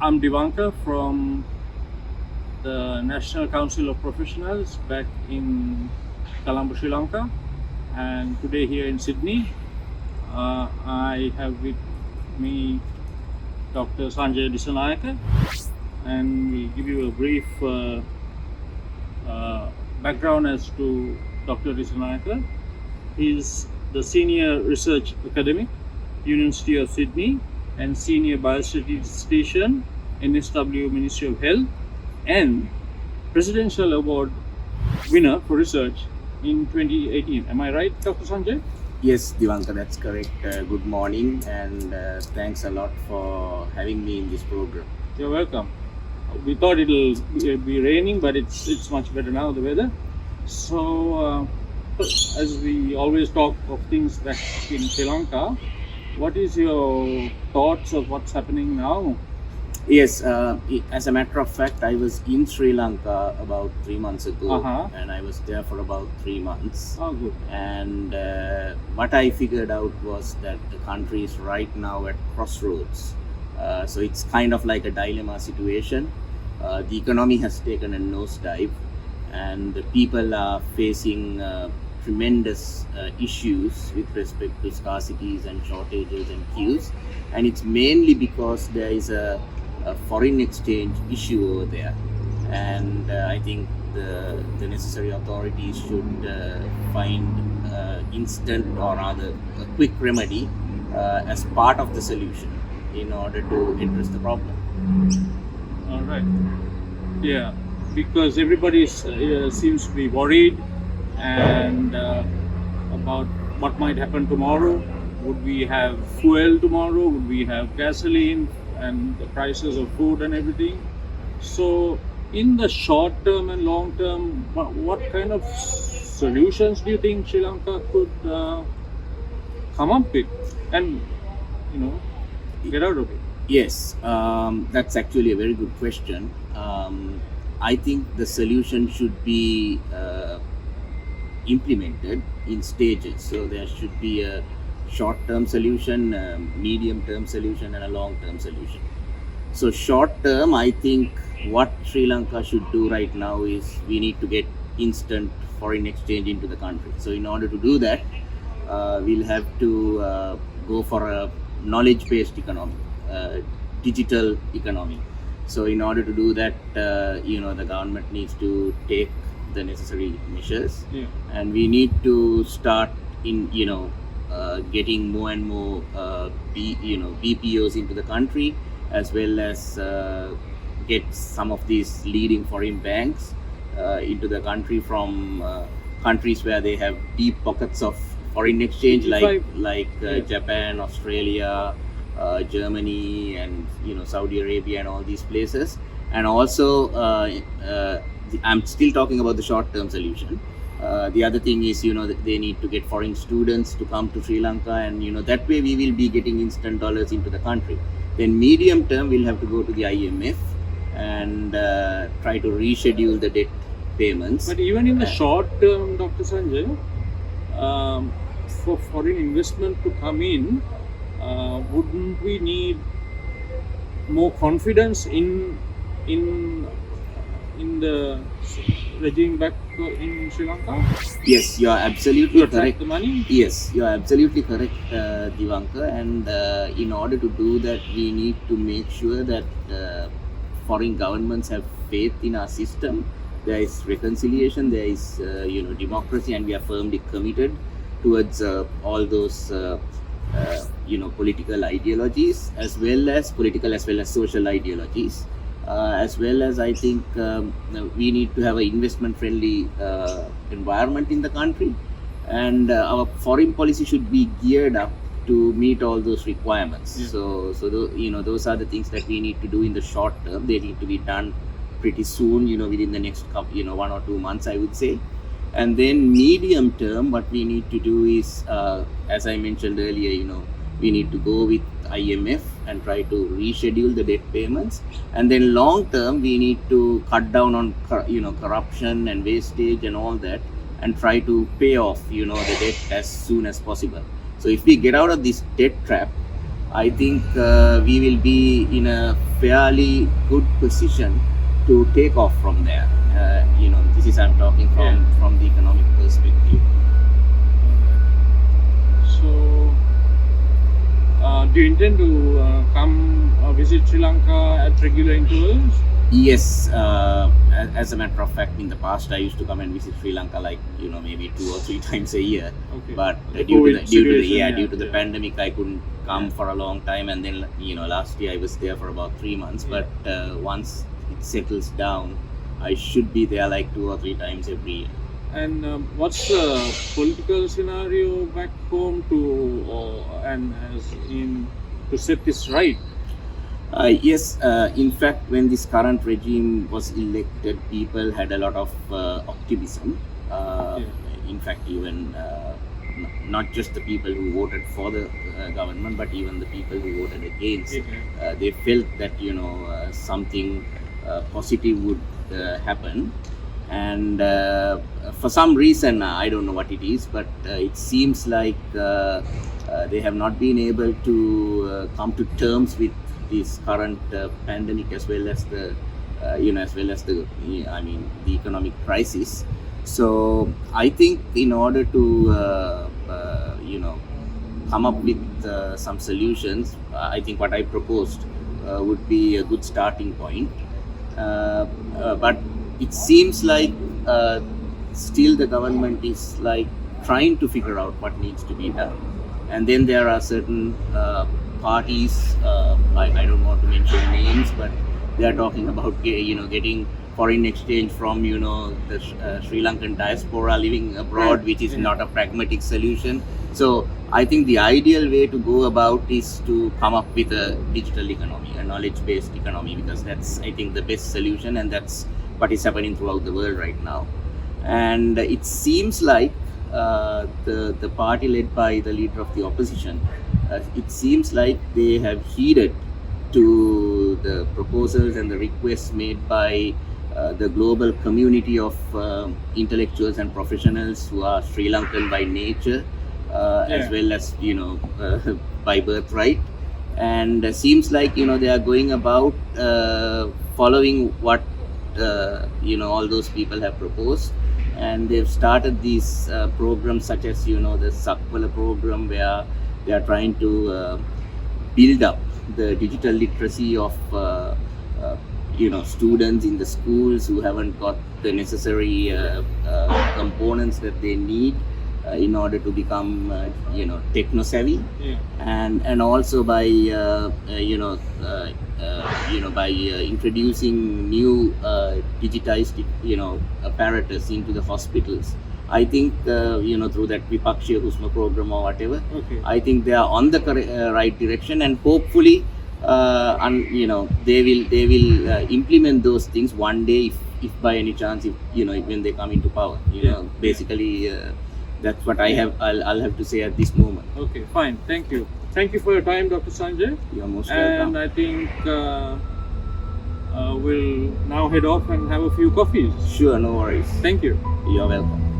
I'm Divankar from the National Council of Professionals back in Colombo, Sri Lanka, and today here in Sydney. I have with me Dr. Sanjaya Dissanayaka, and we'll give you a brief background as to Dr. Dissanayaka. He's the Senior Research Academic, University of Sydney, and Senior Biostatistician, NSW Ministry of Health, and Presidential Award winner for research in 2018. Am I right, Dr. Sanjay? Yes, Divankar, that's correct. Good morning, and thanks a lot for having me in this program. You're welcome. We thought it'll be raining, but it's much better now, the weather. So, as we always talk of things back in Sri Lanka, what is your thoughts of what's happening now? Yes, as a matter of fact, I was in Sri Lanka about 3 months ago, and I was there for about 3 months. Oh, good. And what I figured out was that the country is right now at crossroads. So it's kind of like a dilemma situation. The economy has taken a nosedive, and the people are facing tremendous issues with respect to scarcities and shortages and queues, and it's mainly because there is a foreign exchange issue over there, and I think the necessary authorities should find instant or rather a quick remedy as part of the solution in order to address the problem. All right. Yeah, because everybody seems to be worried and about what might happen tomorrow. Would we have fuel tomorrow? Would we have gasoline and the prices of food and everything? So in the short term and long term, what kind of solutions do you think Sri Lanka could come up with and get out of it? Yes, that's actually a very good question. I think the solution should be implemented in stages. So there should be a short-term solution, a medium-term solution, and a long-term solution. So short-term, I think what Sri Lanka should do right now is we need to get instant foreign exchange into the country. So in order to do that, we'll have to go for a knowledge-based economy, digital economy. So in order to do that, the government needs to take the necessary measures, and we need to start in getting more and more BPOs into the country, as well as get some of these leading foreign banks into the country from countries where they have deep pockets of foreign exchange, like Japan, Australia, Germany, and Saudi Arabia, and all these places. And also I'm still talking about the short-term solution. The other thing is, they need to get foreign students to come to Sri Lanka, and that way we will be getting instant dollars into the country. Then medium term, we'll have to go to the IMF and try to reschedule the debt payments. But even in the short term, Dr. Sanjay, for foreign investment to come in, wouldn't we need more confidence in the regime back in Sri Lanka? Yes, you are absolutely correct. The money? Yes, you are absolutely correct, Divankar. And in order to do that, we need to make sure that foreign governments have faith in our system. There is reconciliation, there is democracy, and we are firmly committed towards all those political ideologies, as well as social ideologies. As well as I think we need to have an investment-friendly environment in the country, and our foreign policy should be geared up to meet all those requirements. Yeah. So those are the things that we need to do in the short term. They need to be done pretty soon, within the next 1 or 2 months, I would say. And then medium term, what we need to do is, as I mentioned earlier, we need to go with IMF and try to reschedule the debt payments. And then long term, we need to cut down on corruption and wastage and all that, and try to pay off the debt as soon as possible. So if we get out of this debt trap, I think we will be in a fairly good position to take off from there. This is I'm talking from the economic perspective. So, do you intend to come visit Sri Lanka at regular intervals? Yes, as a matter of fact, in the past I used to come and visit Sri Lanka maybe 2 or 3 times a year. Okay. But The due COVID situation, to the yeah. pandemic, I couldn't come for a long time. And then last year I was there for about 3 months. Yeah. But once it settles down, I should be there like 2 or 3 times every year. And what's the political scenario back home to set this right? Yes, in fact, when this current regime was elected, people had a lot of optimism. In fact, even not just the people who voted for the government, but even the people who voted against. They felt that something positive would happen, and for some reason, I don't know what it is, but it seems like they have not been able to come to terms with this current pandemic, as well as the the economic crisis. So I think in order to come up with some solutions, I think what I proposed would be a good starting point. But it seems like still the government is like trying to figure out what needs to be done, and then there are certain parties, I don't want to mention names, but they are talking about getting foreign exchange from the Sri Lankan diaspora living abroad, which is not a pragmatic solution. So I think the ideal way to go about is to come up with a digital economy, a knowledge-based economy, because that's, I think, the best solution, and that's what is happening throughout the world right now. And it seems like the party led by the leader of the opposition, it seems like they have heeded to the proposals and the requests made by the global community of intellectuals and professionals who are Sri Lankan by nature, as well as by birthright. And seems like they are going about following what all those people have proposed. And they've started these programs such as the Sakpala program, where they are trying to build up the digital literacy of students in the schools who haven't got the necessary components that they need in order to become techno savvy. And also by by introducing new digitized apparatus into the hospitals. I think through that Vipakshiya Husma program or whatever, I think they are on the right direction, and hopefully they will implement those things one day, if by any chance, when they come into power. Basically that's what I'll have to say at this moment. Okay, fine. Thank you. Thank you for your time, Dr. Sanjay. You're most welcome. And I think we'll now head off and have a few coffees. Sure, no worries. Thank you. You're welcome.